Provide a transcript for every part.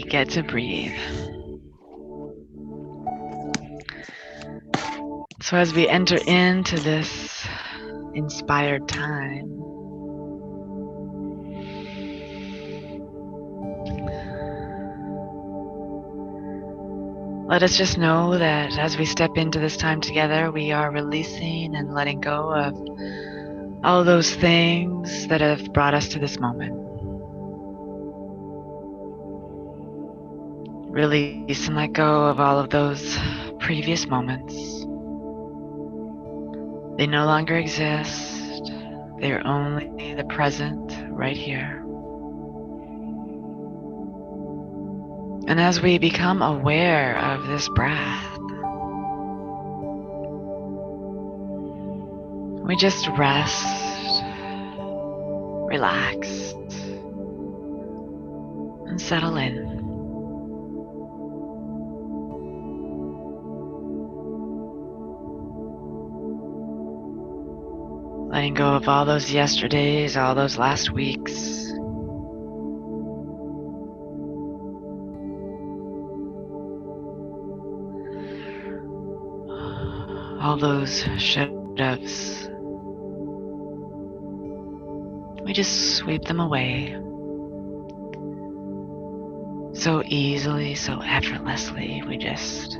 get to breathe. So as we enter into this inspired time, let us just know that as we step into this time together, we are releasing and letting go of all those things that have brought us to this moment. Release and let go of all of those previous moments. They no longer exist. They are only the present right here. And as we become aware of this breath, we just rest, relax, and settle in. Letting go of all those yesterdays, all those last weeks. All those should-haves. We just sweep them away. So easily, so effortlessly, we just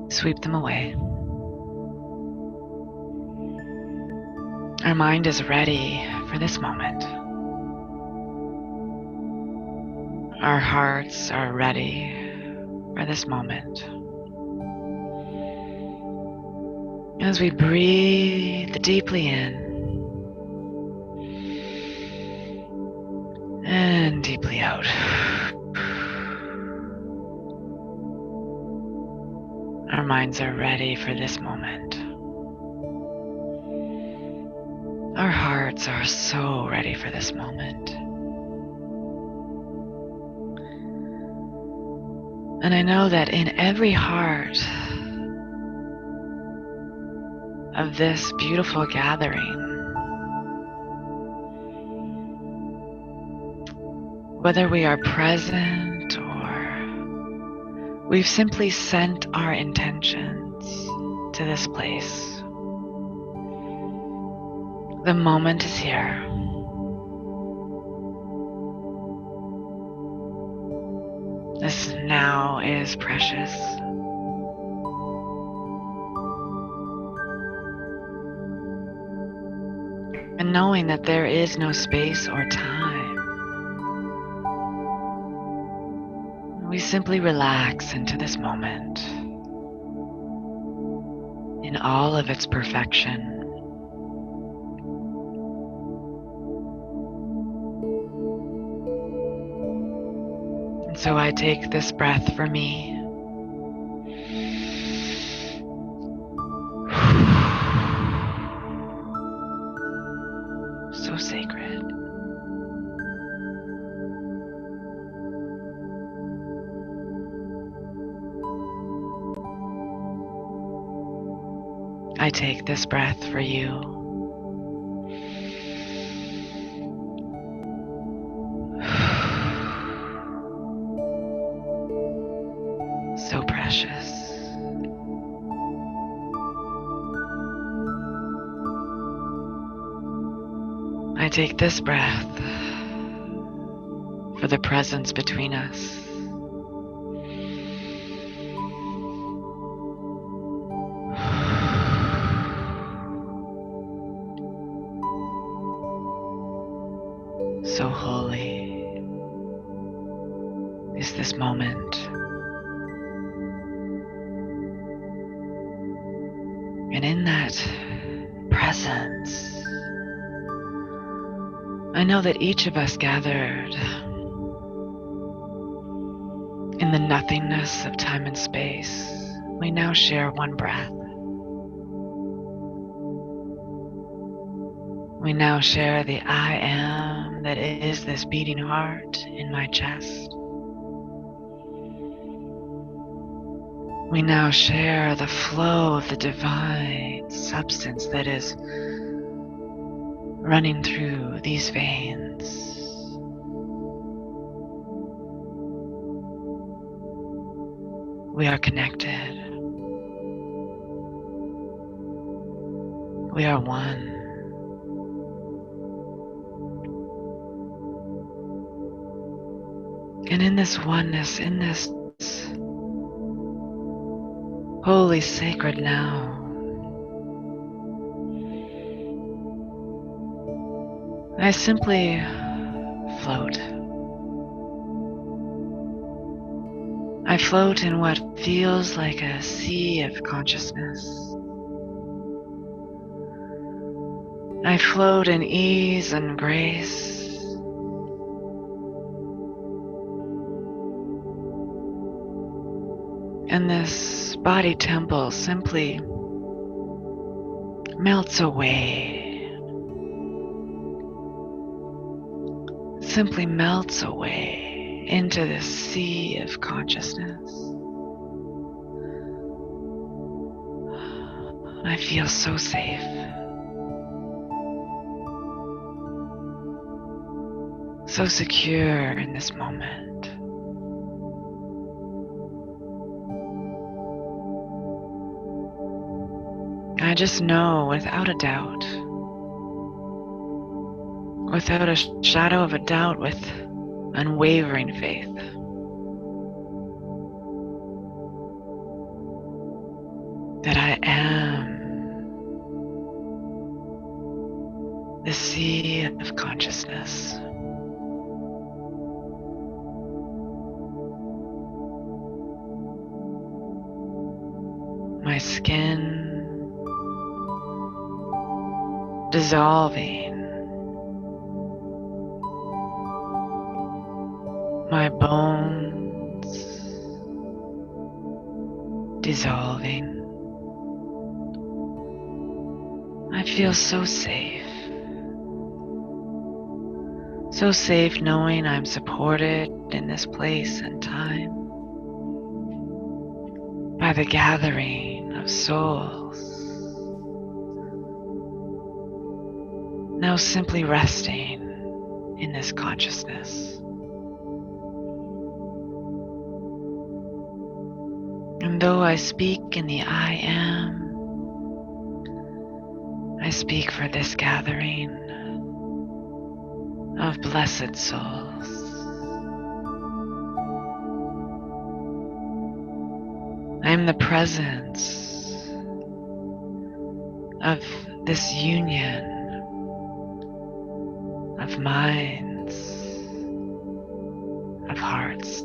sweep them away. Our mind is ready for this moment. Our hearts are ready for this moment. As we breathe deeply in and deeply out. Our minds are ready for this moment. Our hearts are so ready for this moment. And I know that in every heart of this beautiful gathering, whether we are present or we've simply sent our intentions to this place, the moment is here. This now is precious. And knowing that there is no space or time, we simply relax into this moment in all of its perfection. And so I take this breath for me. So sacred. I take this breath for you. So precious. I take this breath for the presence between us. So holy is this moment. And in that presence, I know that each of us gathered in the nothingness of time and space, we now share one breath. We now share the I am that is this beating heart in my chest. We now share the flow of the divine substance that is running through these veins. We are connected. We are one. And in this oneness, in this holy sacred now, I simply float. I float in what feels like a sea of consciousness. I float in ease and grace. And this body temple simply melts away. Simply melts away into this sea of consciousness. I feel so safe. So secure in this moment. I just know without a doubt, without a shadow of a doubt, with unwavering faith, that I am the sea of consciousness. My skin dissolving, my bones dissolving. I feel so safe. So safe knowing I'm supported in this place and time by the gathering of souls, now simply resting in this consciousness. And though I speak in the I am, I speak for this gathering of blessed souls. I am the presence of this union of minds, of hearts.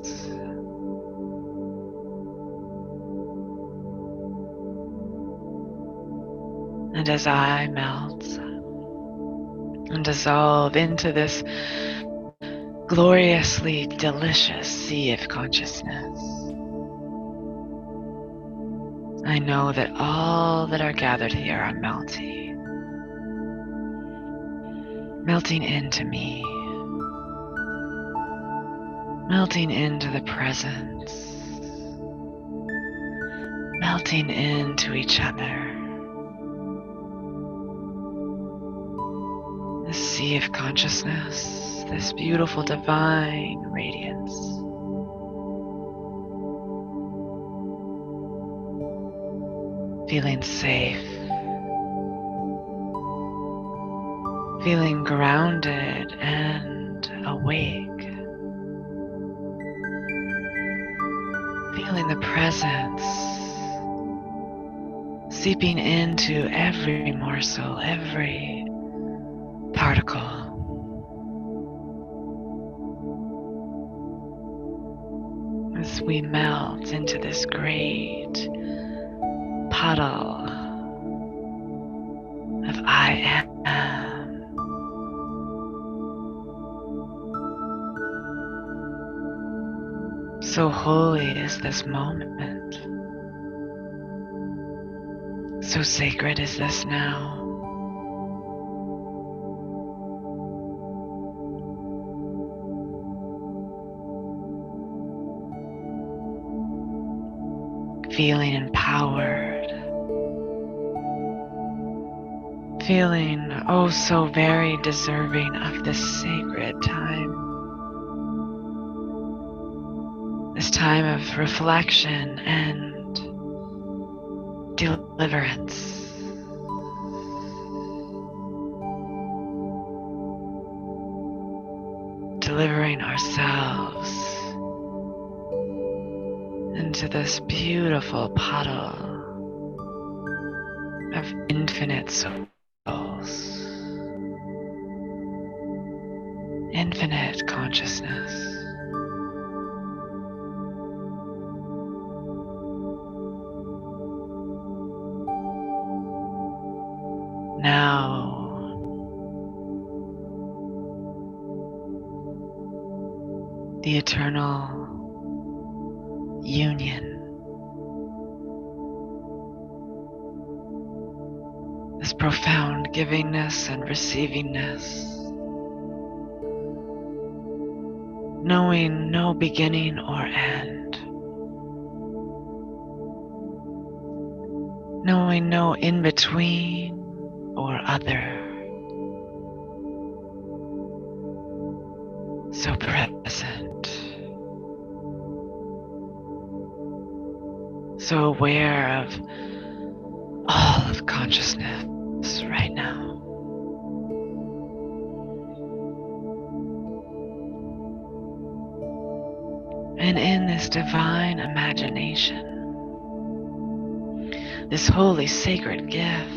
And as I melt and dissolve into this gloriously delicious sea of consciousness, I know that all that are gathered here are melting into me, melting into the presence, melting into each other. This sea of consciousness, this beautiful divine radiance. Feeling safe, feeling grounded and awake, feeling the presence seeping into every morsel, every particle. As we melt into this great puddle of I am. So holy is this moment. So sacred is this now. Feeling empowered, feeling oh so very deserving of this sacred time, this time of reflection and deliverance. Delivering ourselves into this beautiful puddle of infinite souls, infinite consciousness. Now, the eternal union, this profound givingness and receivingness, knowing no beginning or end, knowing no in-between or other, so present, so aware of all of consciousness right now. And in this divine imagination, this holy sacred gift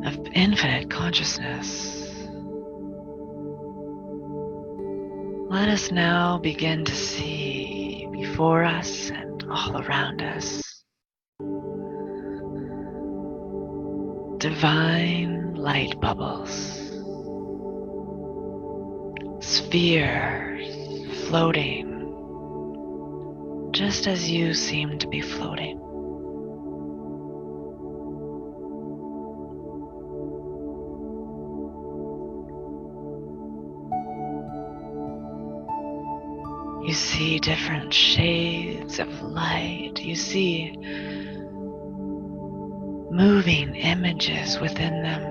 of infinite consciousness, let us now begin to see before us and all around us divine light bubbles, spheres floating just as you seem to be floating. You see different shades of light. You see moving images within them.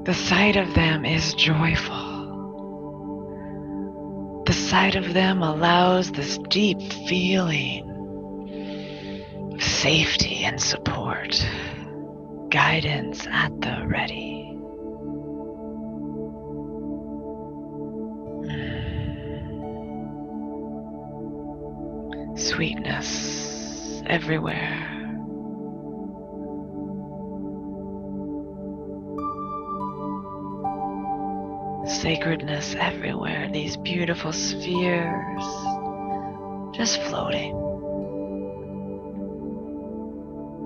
The sight of them is joyful. The sight of them allows this deep feeling of safety and support, guidance at the ready. Sweetness everywhere. Sacredness everywhere. These beautiful spheres just floating,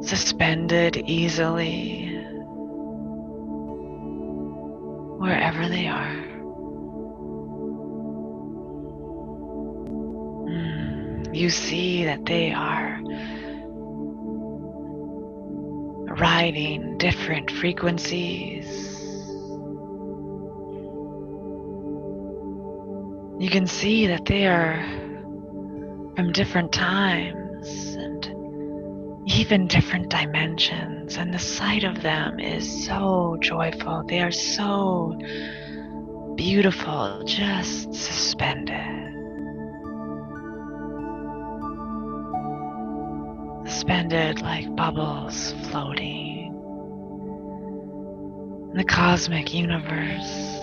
suspended easily wherever they are. You see that they are riding different frequencies. You can see that they are from different times and even different dimensions, and the sight of them is so joyful. They are so beautiful, just suspended. Suspended like bubbles floating in the cosmic universe.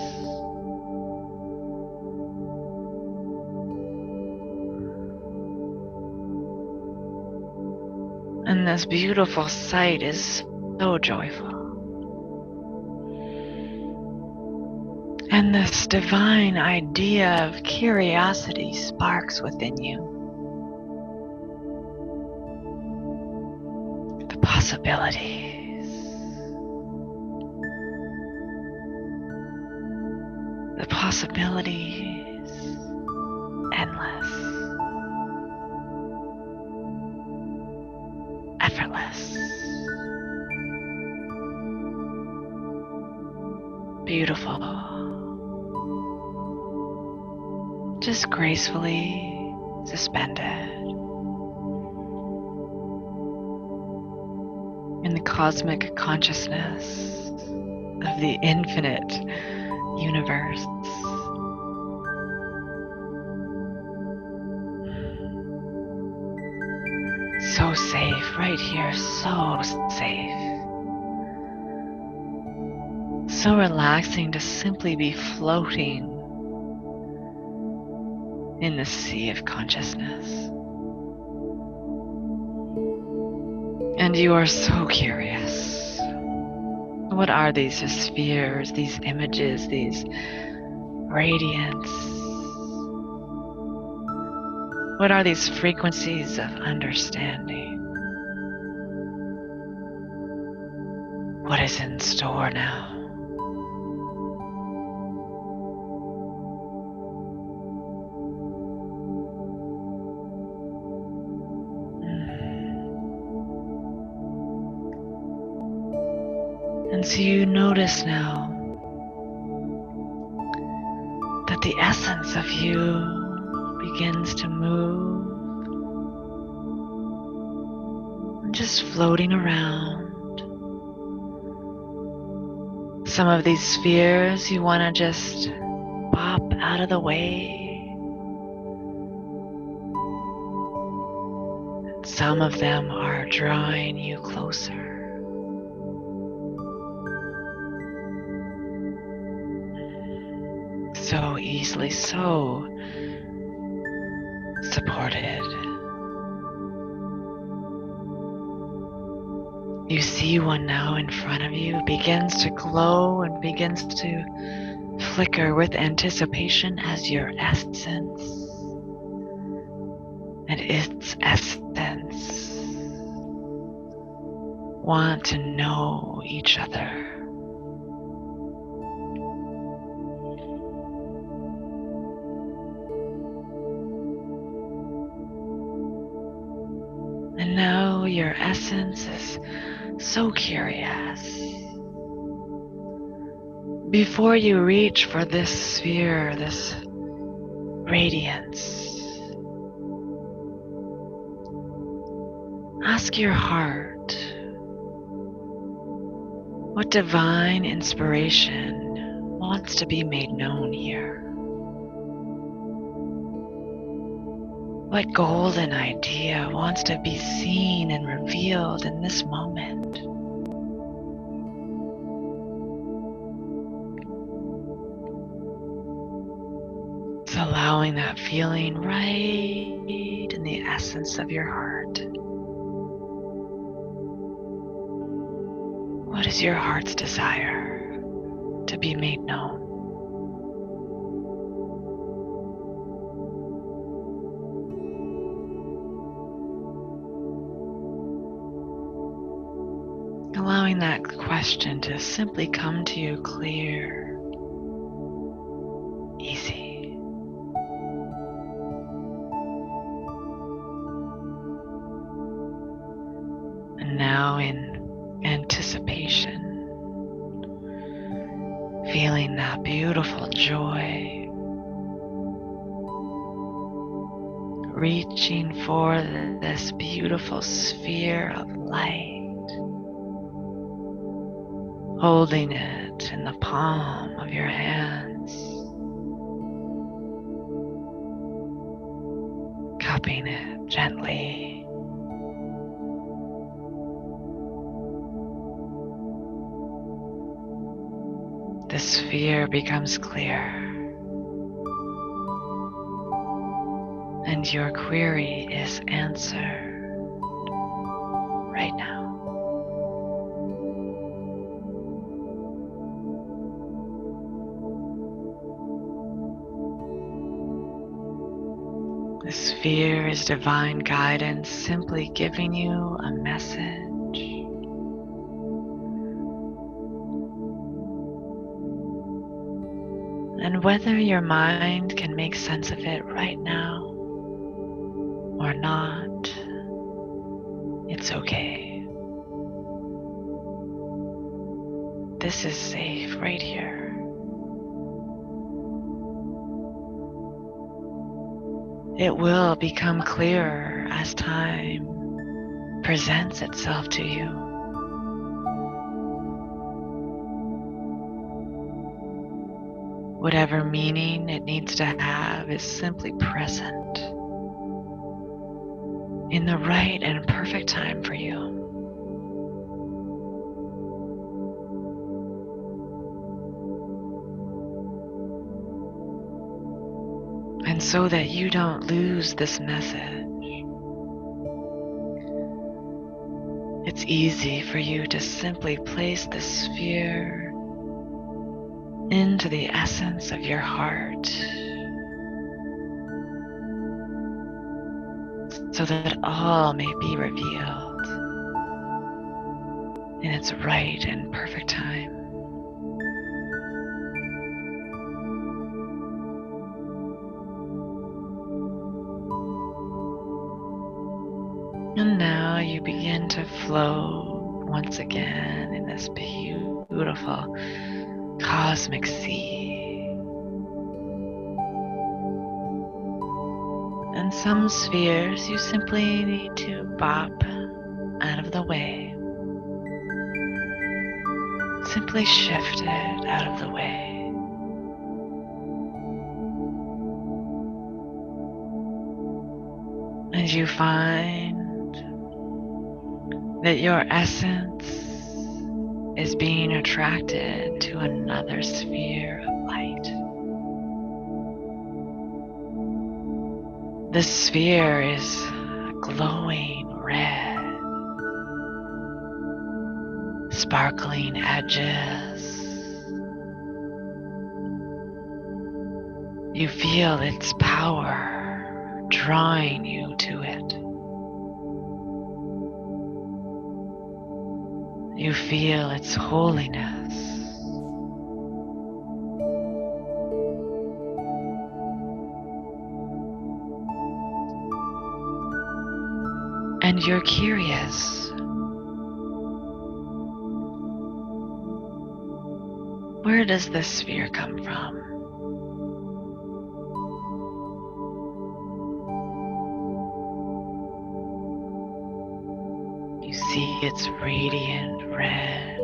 And this beautiful sight is so joyful. And this divine idea of curiosity sparks within you. The possibilities. The possibilities, endless, effortless, beautiful, just gracefully suspended in the cosmic consciousness of the infinite universe. so safe right here, so safe. So relaxing to simply be floating in the sea of consciousness. And you are so curious. What are these spheres, these images, these radiance? What are these frequencies of understanding? What is in store now? And so you notice now that the essence of you begins to move, just floating around. Some of these spheres you want to just pop out of the way. Some of them are drawing you closer. So easily, so supported. You see one now in front of you, begins to glow and begins to flicker with anticipation as your essence and its essence want to know each other. And now your essence is so curious. Before you reach for this sphere, this radiance, ask your heart, what divine inspiration wants to be made known here? What golden idea wants to be seen and revealed in this moment? It's allowing that feeling right in the essence of your heart. What is your heart's desire to be made known? Allowing that question to simply come to you clear, easy. And now in anticipation, feeling that beautiful joy, reaching for this beautiful sphere of light, holding it in the palm of your hands, cupping it gently. The sphere becomes clear, and your query is answered right now. The sphere is divine guidance, simply giving you a message. And whether your mind can make sense of it right now or not, it's okay. This is safe right here. It will become clearer as time presents itself to you. Whatever meaning it needs to have is simply present in the right and perfect time for you. And so that you don't lose this message, it's easy for you to simply place the sphere into the essence of your heart so that all may be revealed in its right and perfect time. And now you begin to flow once again in this beautiful cosmic sea. And some spheres you simply need to bop out of the way. Simply shift it out of the way. And you find that your essence is being attracted to another sphere of light. This sphere is glowing red, sparkling edges. You feel its power drawing you to it. You feel its holiness. And you're curious. Where does this sphere come from? You see its radiant red,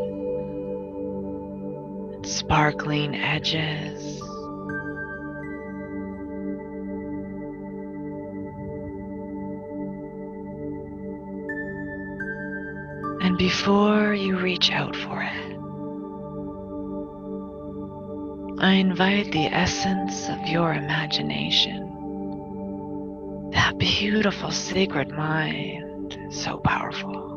its sparkling edges. And before you reach out for it, I invite the essence of your imagination, that beautiful sacred mind, so powerful,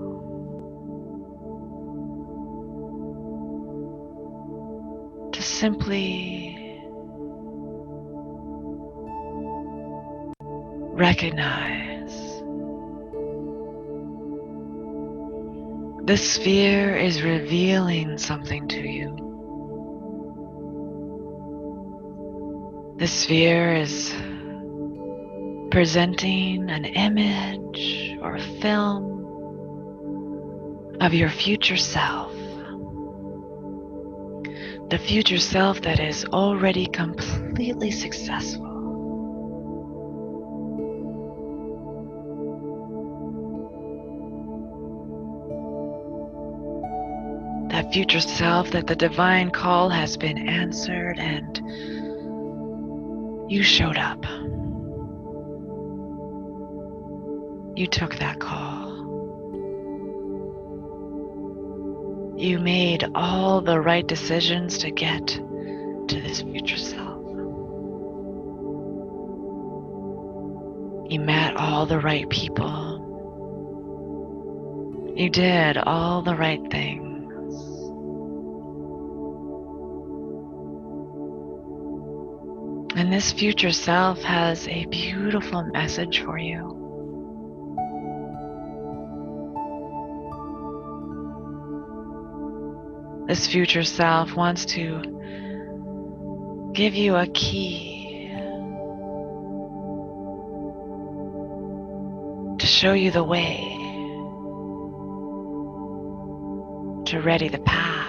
to simply recognize this sphere is revealing something to you. This sphere is presenting an image or a film of your future self. The future self that is already completely successful. That future self that the divine call has been answered and you showed up. You took that call. You made all the right decisions to get to this future self. You met all the right people. You did all the right things. And this future self has a beautiful message for you. This future self wants to give you a key to show you the way, to ready the path.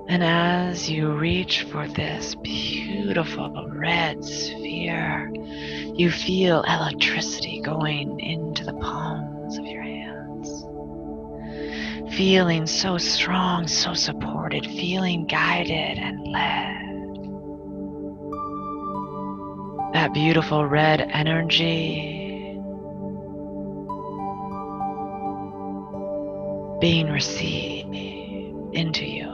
And as you reach for this beautiful red sphere, you feel electricity going into the palms of your hands. Feeling so strong, so supported, feeling guided and led. that beautiful red energy being received into you.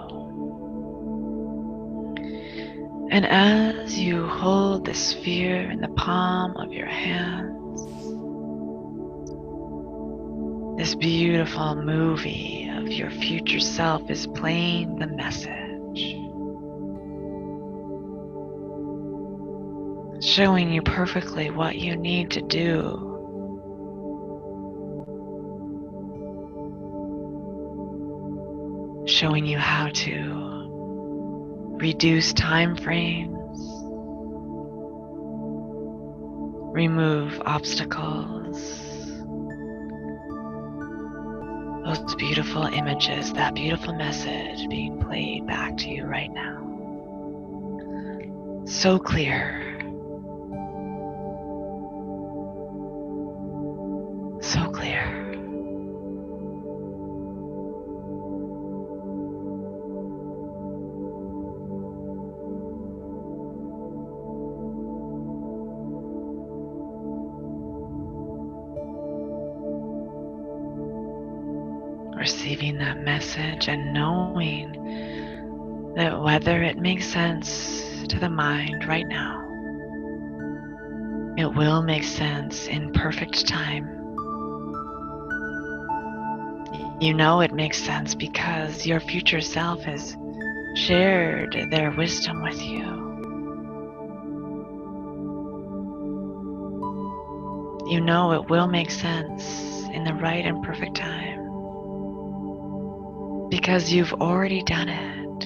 And as you hold the sphere in the palm of your hands, this beautiful movie of your future self is playing the message, showing you perfectly what you need to do showing you how to reduce time frames, remove obstacles, those beautiful images, that beautiful message being played back to you right now. So clear, so clear. Receiving that message and knowing that whether it makes sense to the mind right now, it will make sense in perfect time. You know it makes sense because your future self has shared their wisdom with you. You know it will make sense in the right and perfect time because you've already done it.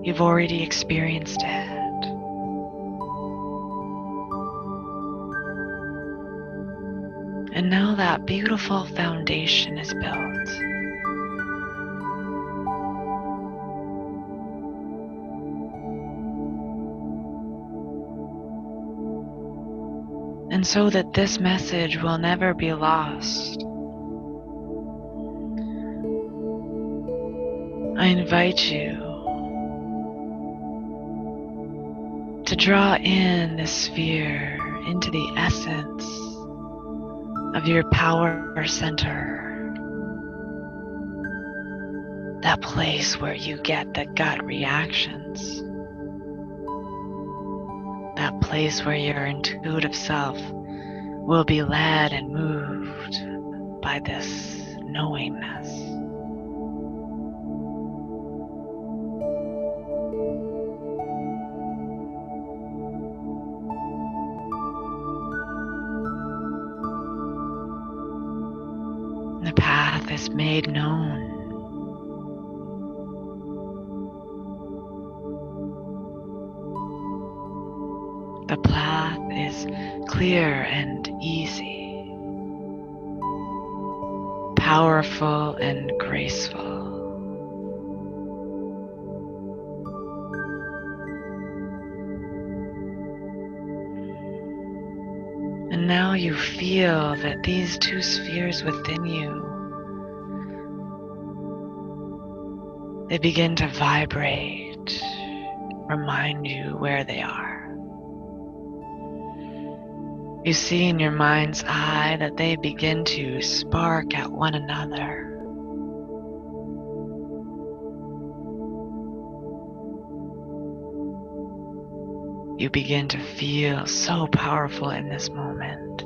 You've already experienced it. And now that beautiful foundation is built. And so that this message will never be lost, I invite you to draw in this sphere into the essence of your power center, that place where you get the gut reactions, that place where your intuitive self will be led and moved by this knowingness. The path is made known. The path is clear and easy, powerful and graceful. And now you feel that these two spheres within you, they begin to vibrate, remind you where they are. You see in your mind's eye that they begin to spark at one another. You begin to feel so powerful in this moment.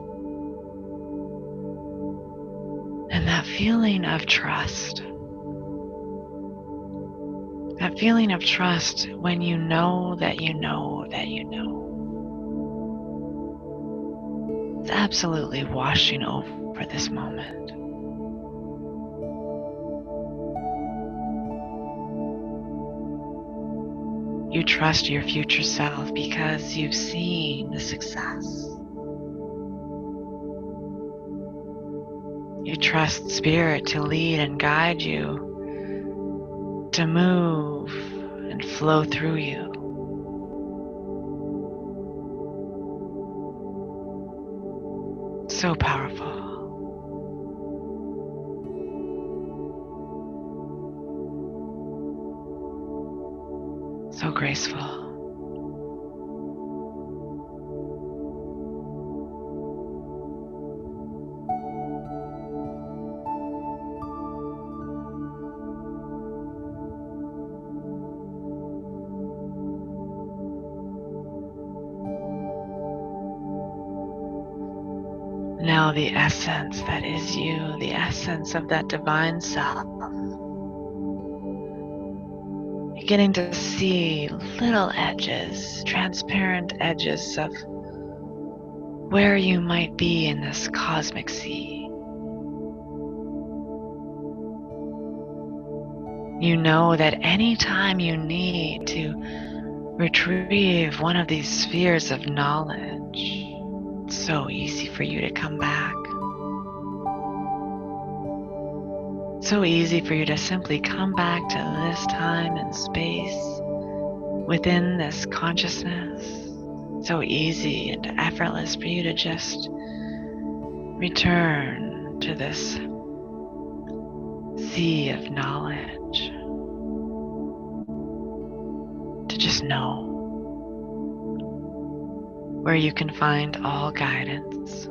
And that feeling of trust, when you know that you know that you know, it's absolutely washing over this moment. You trust your future self because you've seen the success. You trust Spirit to lead and guide you, to move and flow through you. So powerful. So graceful. now the essence that is you, the essence of that divine self, beginning to see little edges, transparent edges of where you might be in this cosmic sea. You know that anytime you need to retrieve one of these spheres of knowledge, it's so easy for you to come back. So easy for you to simply come back to this time and space within this consciousness. So easy and effortless for you to just return to this sea of knowledge. To just know where you can find all guidance,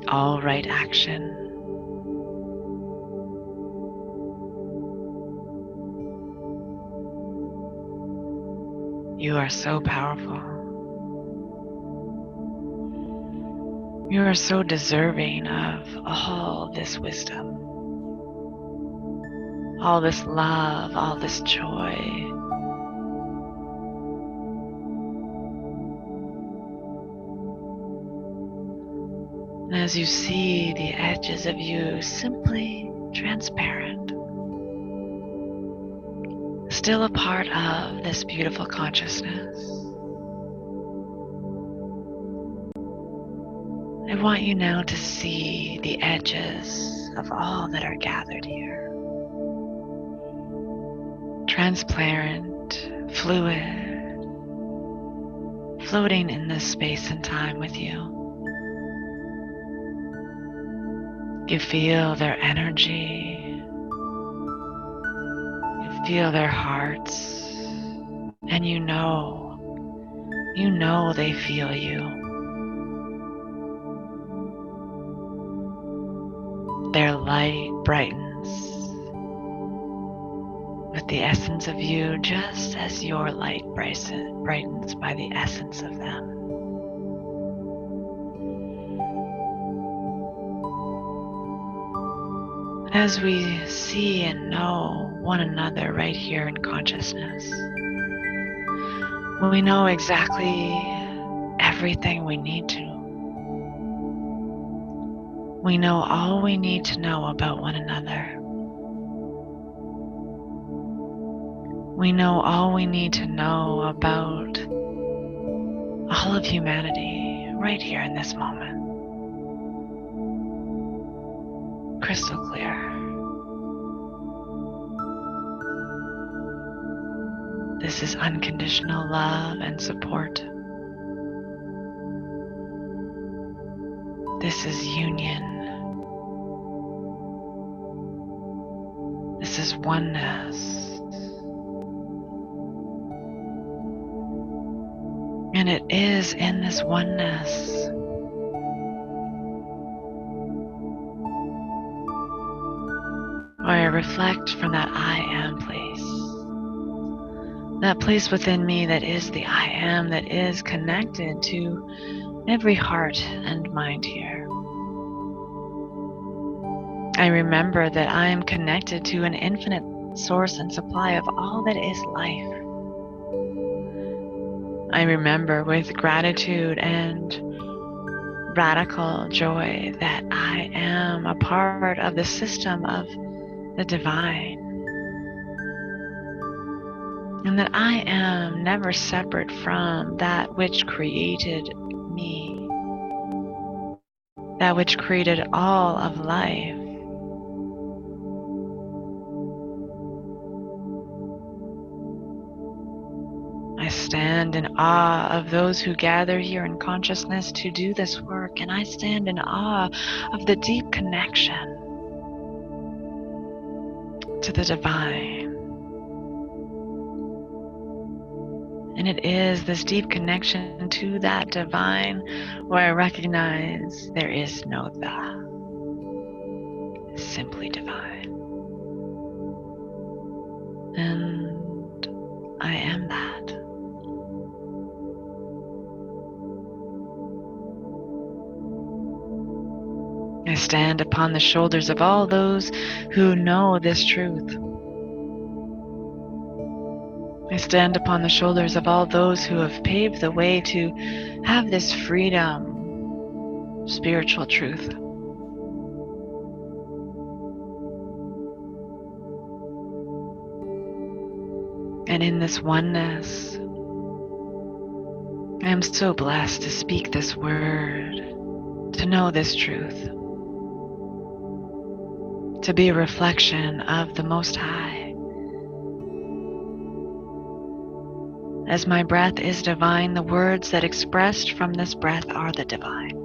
all right action. You are so powerful. You are so deserving of all this wisdom, all this love, all this joy. And as you see the edges of you simply transparent, still a part of this beautiful consciousness, I want you now to see the edges of all that are gathered here. Transparent, fluid, floating in this space and time with you. You feel their energy. You feel their hearts. And you know they feel you. Their light brightens with the essence of you, just as your light brightens by the essence of them. As we see and know one another right here in consciousness, we know exactly everything we need to. We know all we need to know about one another. We know all we need to know about all of humanity right here in this moment. Crystal clear. This is unconditional love and support. This is union. This is oneness. And it is in this oneness where I reflect from that I am place. That place within me that is the I am, that is connected to every heart and mind here. I remember that I am connected to an infinite source and supply of all that is life. I remember with gratitude and radical joy that I am a part of the system of the divine. And that I am never separate from that which created me, that which created all of life. I stand in awe of those who gather here in consciousness to do this work, and I stand in awe of the deep connection to the divine. And it is this deep connection to that divine where I recognize there is no the, simply divine. And I am that. I stand upon the shoulders of all those who know this truth. I stand upon the shoulders of all those who have paved the way to have this freedom, spiritual truth. And in this oneness, I am so blessed to speak this word, to know this truth, to be a reflection of the Most High. As my breath is divine, the words that expressed from this breath are the divine.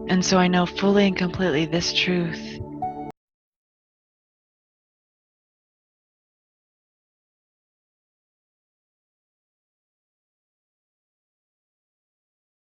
And so I know fully and completely this truth